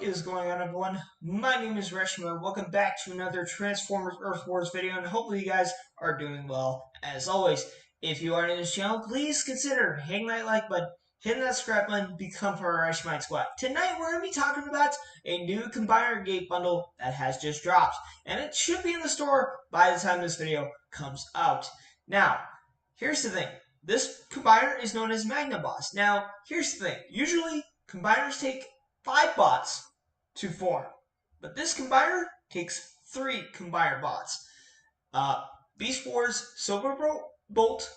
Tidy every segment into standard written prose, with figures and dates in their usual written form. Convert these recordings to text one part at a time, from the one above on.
is going on, everyone? My name is Reshima. Welcome back to another Transformers Earth Wars video, and hopefully you guys are doing well. As always, if you are new to this channel, please consider hitting that like button, hitting that subscribe button, become part of our Reshimine Squad. Tonight we're going to be talking about a new Combiner Gate bundle that has just dropped, and it should be in the store by the time this video comes out. Now, here's the thing. This combiner is known as Magnaboss. Now, here's the thing. Usually, combiners take 5 bots to form, but this combiner takes 3 combiner bots. Beast Wars Silver Bolt,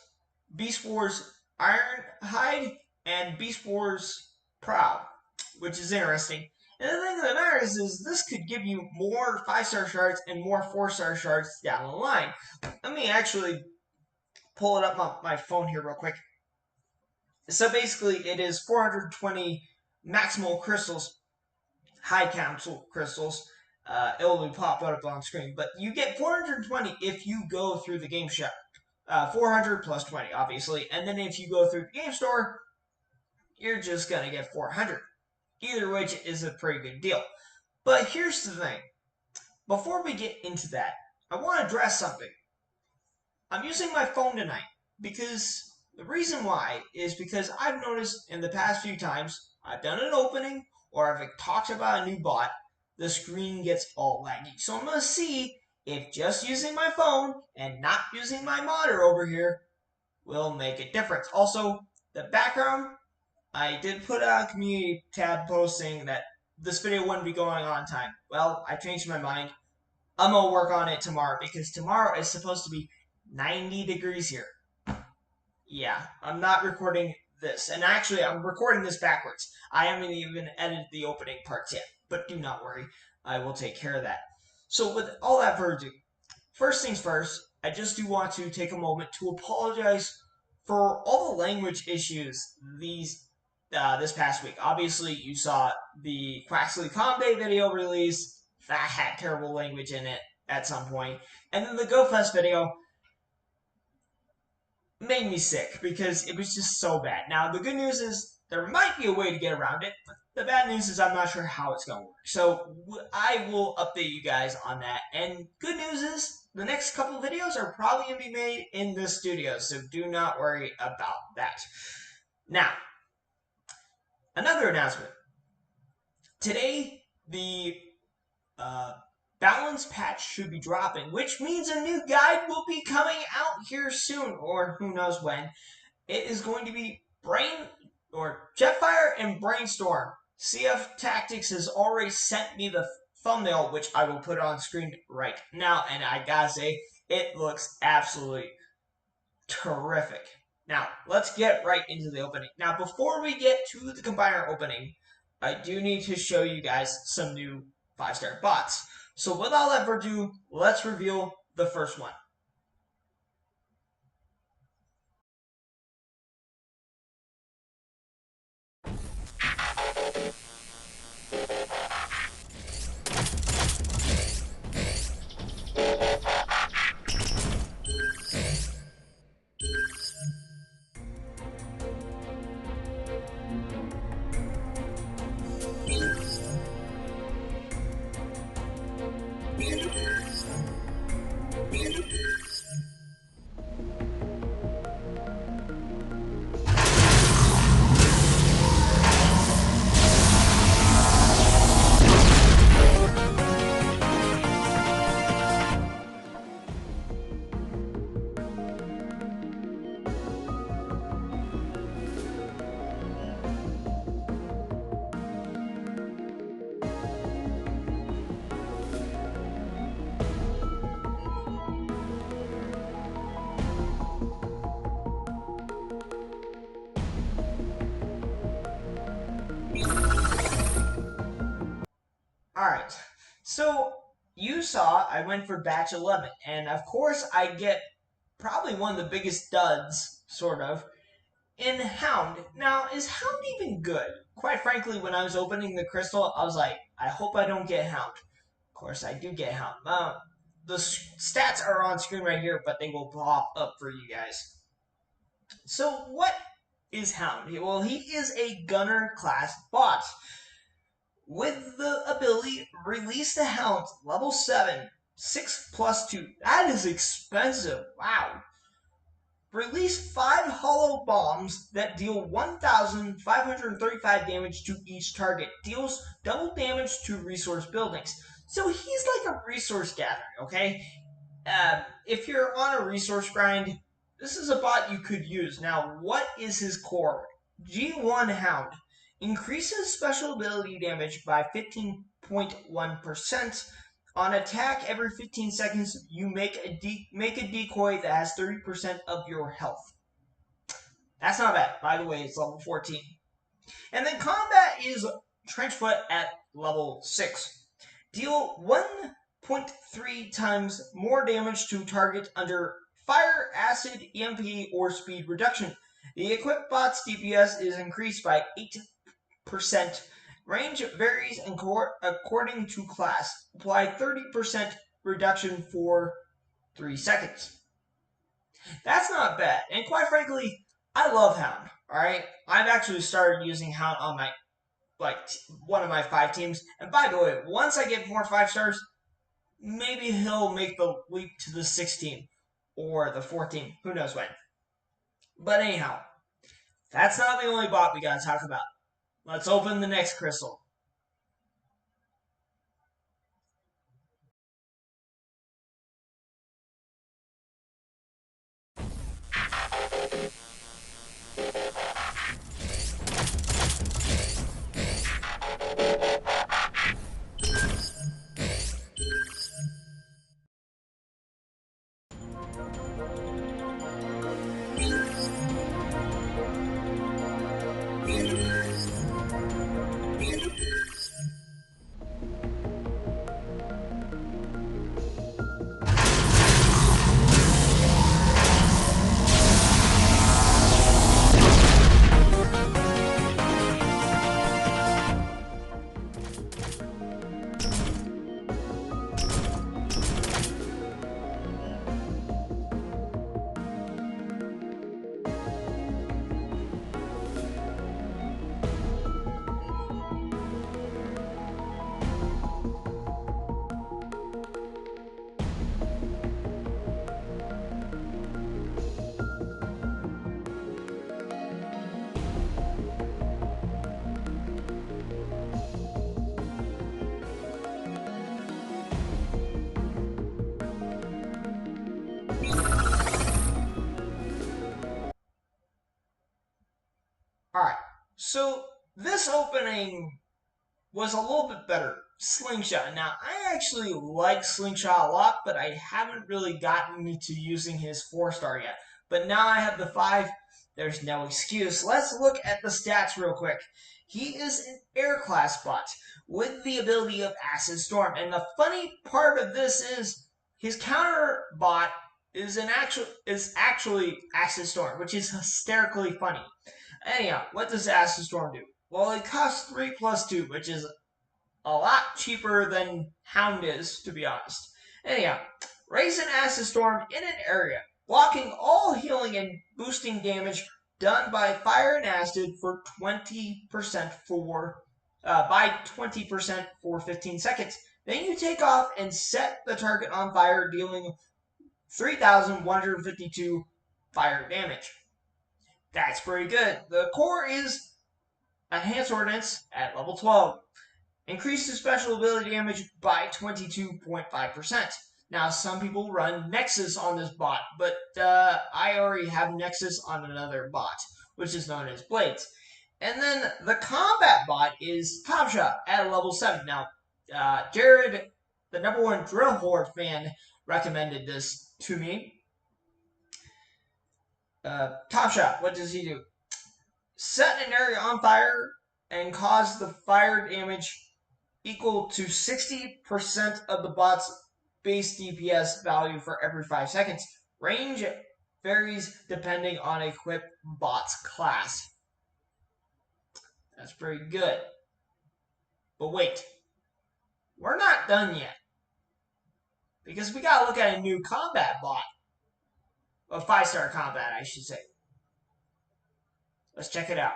Beast Wars Ironhide, and Beast Wars Proud, which is interesting. And the thing that matters is this could give you more 5-star shards and more 4-star shards down the line. Let me actually pull it up on my phone here real quick. So basically, it is 420 maximal crystals, high council crystals. It will pop up on screen, but you get 420 if you go through the game shop. 400 plus 20, obviously, and then if you go through the game store, you're just gonna get 400. Either which is a pretty good deal. But here's the thing. Before we get into that, I want to address something. I'm using my phone tonight because the reason why is because I've noticed in the past few times I've done an opening or I've talked about a new bot, the screen gets all laggy. So I'm going to see if just using my phone and not using my monitor over here will make a difference. Also, the background, I did put out a community tab posting that this video wouldn't be going on time. Well, I changed my mind. I'm going to work on it tomorrow because tomorrow is supposed to be 90 degrees here. Yeah, I'm not recording this. And actually, I'm recording this backwards. I haven't even edited the opening parts yet. But do not worry. I will take care of that. So with all that further ado, first things first, I just do want to take a moment to apologize for all the language issues this past week. Obviously, you saw the Quaxley Calm Day video release. That had terrible language in it at some point. And then the GoFest video made me sick because it was just so bad. Now, the good news is there might be a way to get around it, but the bad news is I'm not sure how it's going to work. So I will update you guys on that. And good news is the next couple of videos are probably going to be made in the studio, so do not worry about that. Now, another announcement. Today, the balance patch should be dropping, which means a new guide will be coming out here soon, or who knows when. It is going to be Jetfire and Brainstorm. CF Tactics has already sent me the thumbnail, which I will put on screen right now, and I gotta say, it looks absolutely terrific. Now, let's get right into the opening. Now, before we get to the combiner opening, I do need to show you guys some new 5-star bots. So without further ado, let's reveal the first one. Alright, so you saw I went for batch 11, and of course I get probably one of the biggest duds, sort of, in Hound. Now, is Hound even good? Quite frankly, when I was opening the crystal, I was like, I hope I don't get Hound. Of course, I do get Hound. The stats are on screen right here, but they will pop up for you guys. So what is Hound? Well, he is a gunner class bot. with the ability Release the Hound, level 7, 6+2. That is expensive. Wow. Release 5 hollow bombs that deal 1,535 damage to each target. Deals double damage to resource buildings. So he's like a resource gathering, okay? If you're on a resource grind, this is a bot you could use. Now, what is his core? G1 Hound. Increases special ability damage by 15.1%. On attack, every 15 seconds, you make a decoy that has 30% of your health. That's not bad. By the way, it's level 14. And then combat is Trenchfoot at level 6. Deal 1.3 times more damage to target under fire, acid, EMP, or speed reduction. The equipped bot's DPS is increased by 8%. Range varies according to class. Apply 30% reduction for 3 seconds. That's not bad. And quite frankly, I love Hound. Alright? I've actually started using Hound on my one of my 5 teams. And by the way, once I get more 5 stars, maybe he'll make the leap to the 16 or the 14. Who knows when. But anyhow, that's not the only bot we gotta talk about. Let's open the next crystal. Alright, so this opening was a little bit better. Slingshot. Now, I actually like Slingshot a lot, but I haven't really gotten into using his 4-star yet. But now I have the 5, there's no excuse. Let's look at the stats real quick. He is an air class bot with the ability of Acid Storm. And the funny part of this is his counter bot is actually Acid Storm, which is hysterically funny. Anyhow, what does Acid Storm do? Well, it costs 3+2, which is a lot cheaper than Hound is, to be honest. Anyhow, raise an Acid Storm in an area, blocking all healing and boosting damage done by fire and acid for 20% by 20% for 15 seconds. Then you take off and set the target on fire, dealing 3,152 fire damage. That's pretty good. The core is Enhanced Ordnance at level 12. Increases special ability damage by 22.5%. Now, some people run Nexus on this bot, but I already have Nexus on another bot, which is known as Blades. And then the combat bot is Top Shot at level 7. Now, Jared, the #1 Drill Horde fan, recommended this to me. Top Shot, what does he do? Set an area on fire and cause the fire damage equal to 60% of the bot's base DPS value for every 5 seconds. Range varies depending on equipped bot's class. That's pretty good. But wait, we're not done yet. Because we gotta look at a new combat bot. A 5-star combat, I should say. Let's check it out.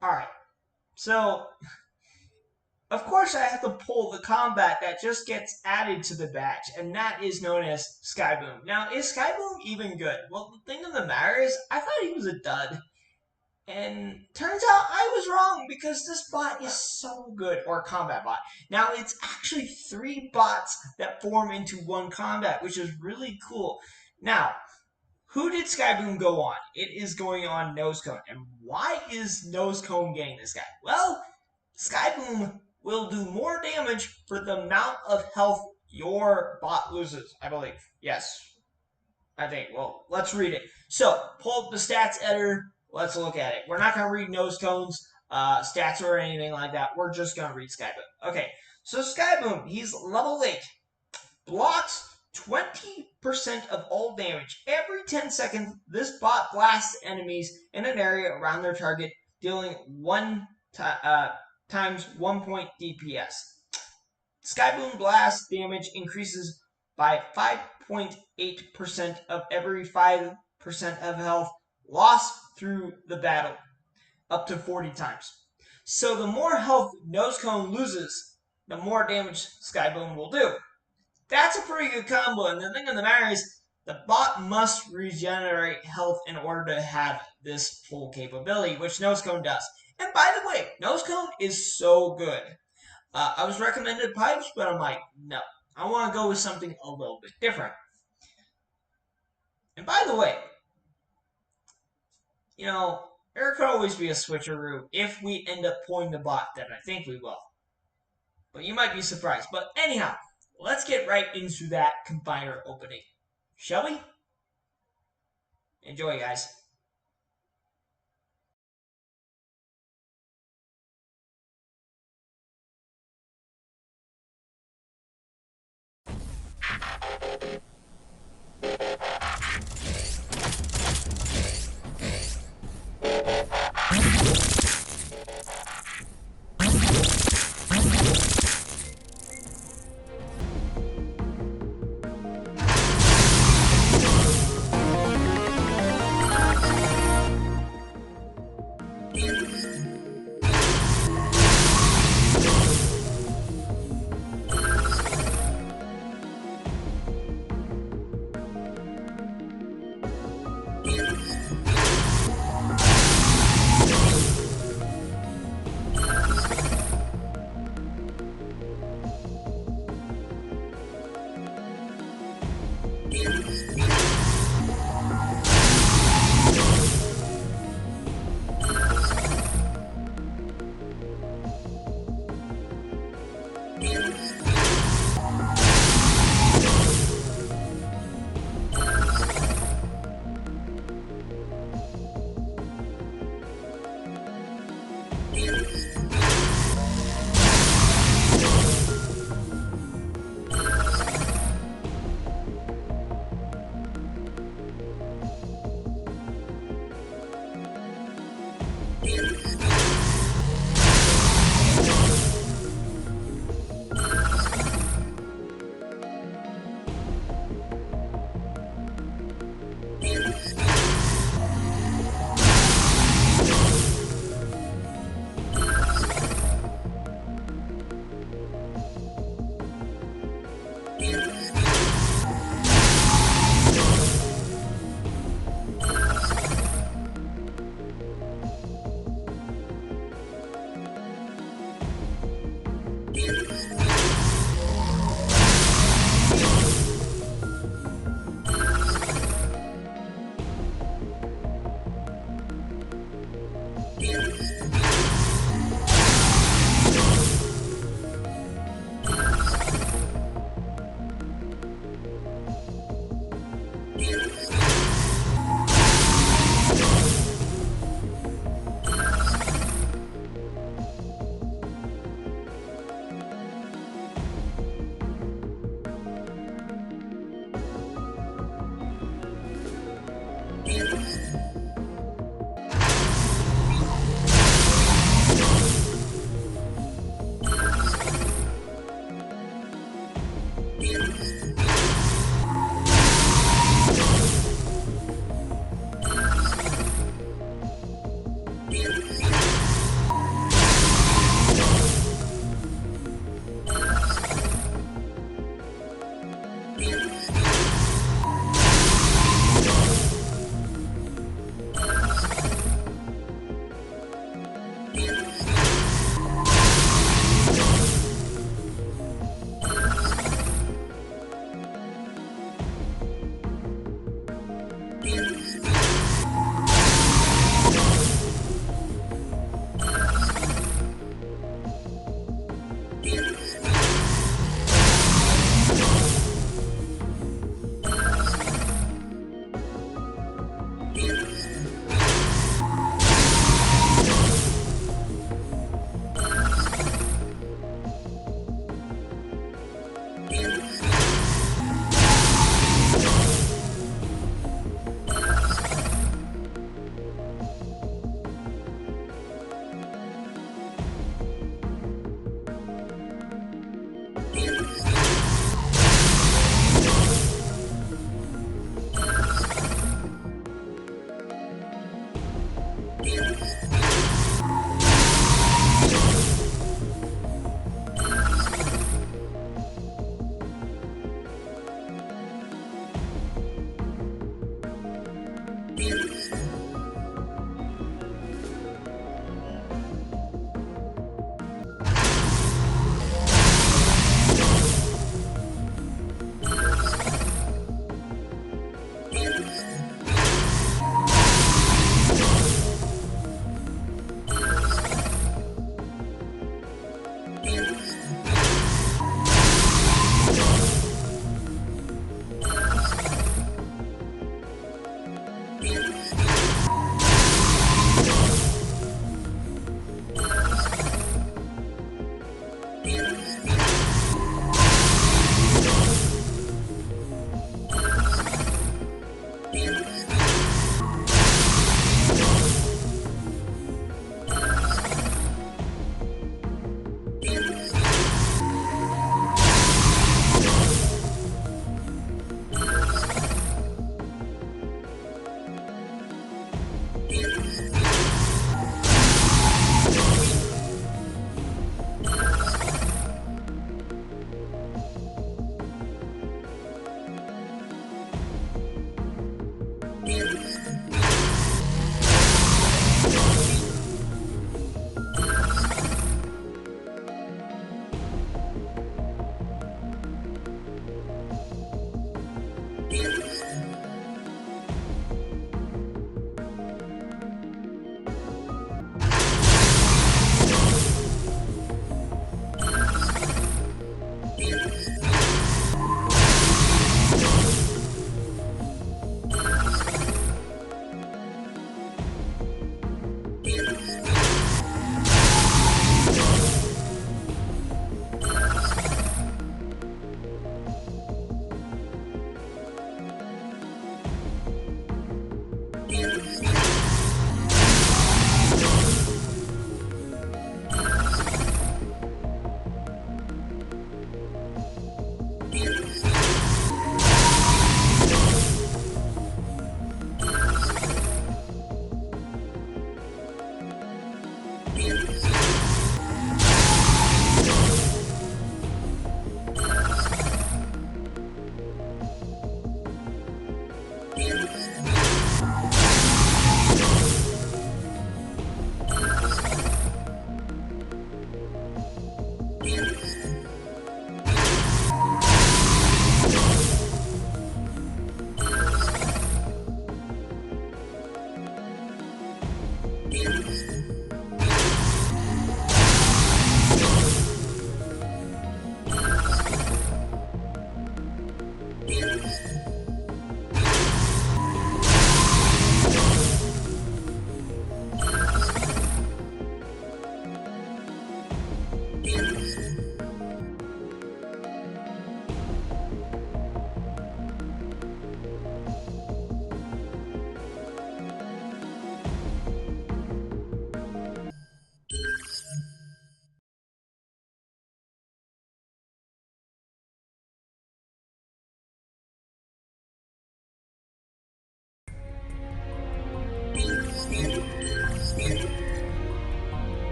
Alright, so of course I have to pull the combat that just gets added to the badge, and that is known as Skyboom. Now, is Skyboom even good? Well, the thing of the matter is, I thought he was a dud. And turns out I was wrong because this bot is so good, or combat bot. Now, it's actually 3 bots that form into one combat, which is really cool. Now, who did Skyboom go on? It is going on Nosecone. And why is Nosecone getting this guy? Well, Skyboom will do more damage for the amount of health your bot loses, I believe. Yes, I think. Well, let's read it. So, pull up the stats editor. Let's look at it. We're not going to read Nosecone's stats or anything like that. We're just going to read Skyboom. Okay, so Skyboom, he's level 8. Blocks 20% of all damage. Every 10 seconds, this bot blasts enemies in an area around their target, dealing 1 times 1 point DPS. Skyboom blast damage increases by 5.8% of every 5% of health lost through the battle, up to 40 times. So the more health Nosecone loses, the more damage Skyboom will do. That's a pretty good combo, and the thing of the matter is, the bot must regenerate health in order to have this full capability, which Nosecone does. And by the way, Nosecone is so good. I was recommended pipes, but I'm like, no. I want to go with something a little bit different. And by the way, you know, there could always be a switcheroo if we end up pulling the bot that I think we will. But you might be surprised. But anyhow, let's get right into that combiner opening. Shall we? Enjoy, guys.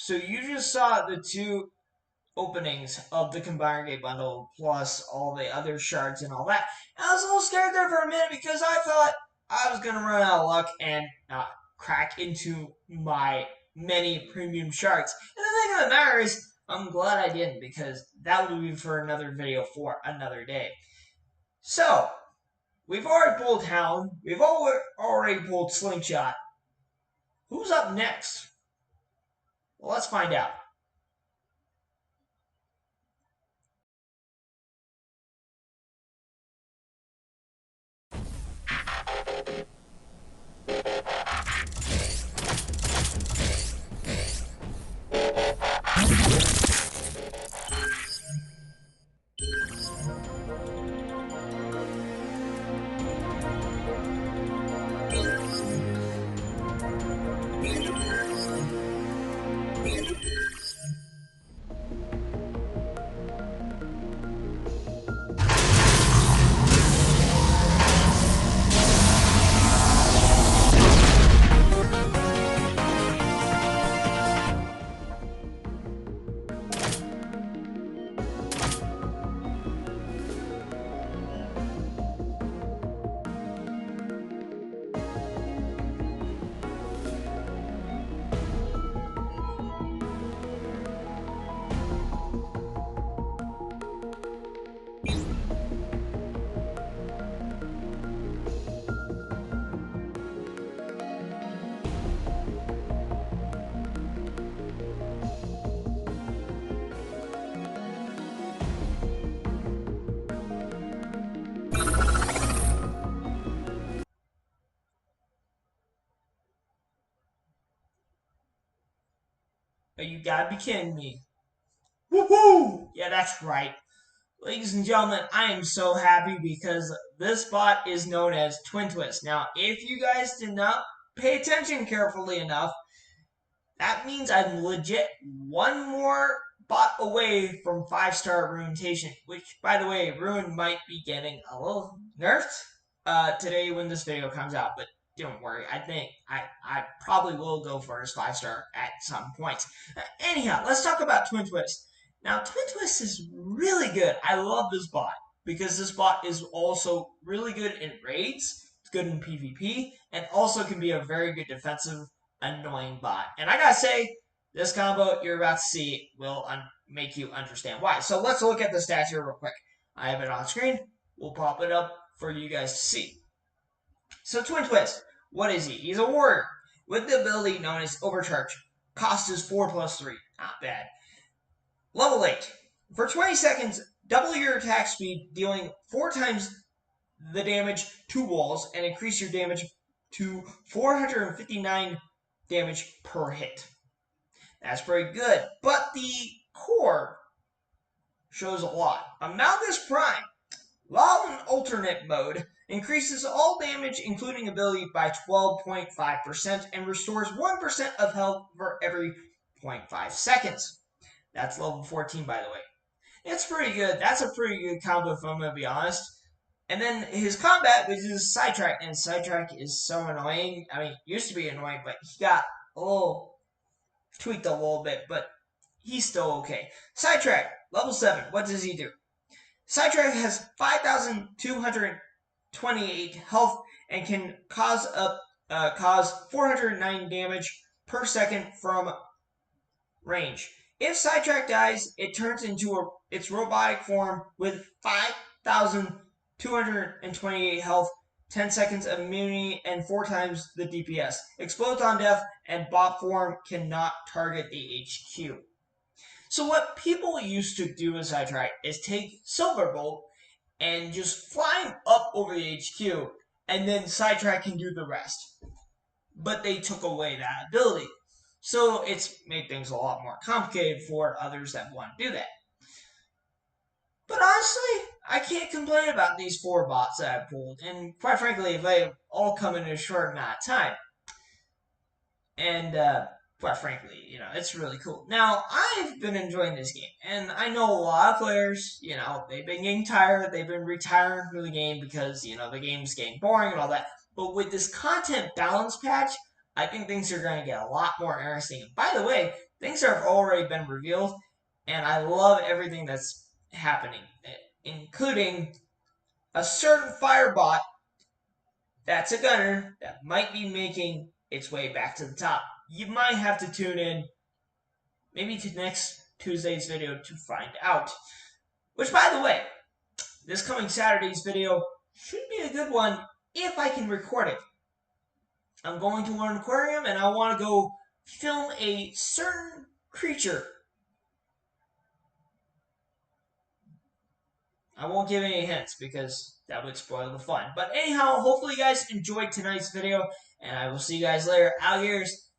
So you just saw the two openings of the combined gate bundle plus all the other shards and all that. And I was a little scared there for a minute because I thought I was gonna run out of luck and crack into my many premium shards. And the thing of the matter is, I'm glad I didn't because that would be for another video for another day. So we've already pulled Hound. We've already pulled Slingshot. Who's up next? Well, let's find out. You gotta be kidding me. Woohoo! Yeah, that's right. Ladies and gentlemen, I am so happy because this bot is known as Twin Twist. Now, if you guys did not pay attention carefully enough, that means I'm legit one more bot away from 5-star ruination, which, by the way, Ruin might be getting a little nerfed today when this video comes out, but don't worry. I think I probably will go for his 5-star at some point. Anyhow, let's talk about Twin Twist. Now, Twin Twist is really good. I love this bot because this bot is also really good in raids. It's good in PvP, and also can be a very good defensive annoying bot. And I gotta say, this combo you're about to see will make you understand why. So let's look at the stats here real quick. I have it on screen. We'll pop it up for you guys to see. So Twin Twist, what is he? He's a warrior with the ability known as Overcharge. Cost is 4+3. Not bad. Level 8. For 20 seconds, double your attack speed, dealing 4 times the damage to walls, and increase your damage to 459 damage per hit. That's pretty good. But the core shows a lot. Amalgus Prime, while in alternate mode, increases all damage, including ability, by 12.5% and restores 1% of health for every 0.5 seconds. That's level 14, by the way. It's pretty good. That's a pretty good combo, if I'm going to be honest. And then his combat, which is Sidetrack, and Sidetrack is so annoying. I mean, used to be annoying, but he got a little tweaked a little bit, but he's still okay. Sidetrack, level 7. What does he do? Sidetrack has 5,228 health and can cause 409 damage per second from range. If Sidetrack dies, it turns into its robotic form with 5,228 health, 10 seconds of immunity, and 4 times the DPS. Explodes on death, and bot form cannot target the HQ. So what people used to do with Sidetrack is take Silverbolt and just fly him up over the HQ, and then Sidetrack can do the rest. But they took away that ability. So it's made things a lot more complicated for others that want to do that. But honestly, I can't complain about these 4 bots that I pulled. And quite frankly, they all come in a short amount of time. And quite frankly, it's really cool. Now, I've been enjoying this game. And I know a lot of players, they've been getting tired. They've been retiring from the game because, the game's getting boring and all that. But with this content balance patch, I think things are going to get a lot more interesting. By the way, things have already been revealed, and I love everything that's happening, including a certain firebot that's a gunner that might be making its way back to the top. You might have to tune in maybe to next Tuesday's video to find out. Which, by the way, this coming Saturday's video should be a good one if I can record it. I'm going to an aquarium and I want to go film a certain creature. I won't give any hints because that would spoil the fun. But anyhow, hopefully you guys enjoyed tonight's video, and I will see you guys later. Alligators,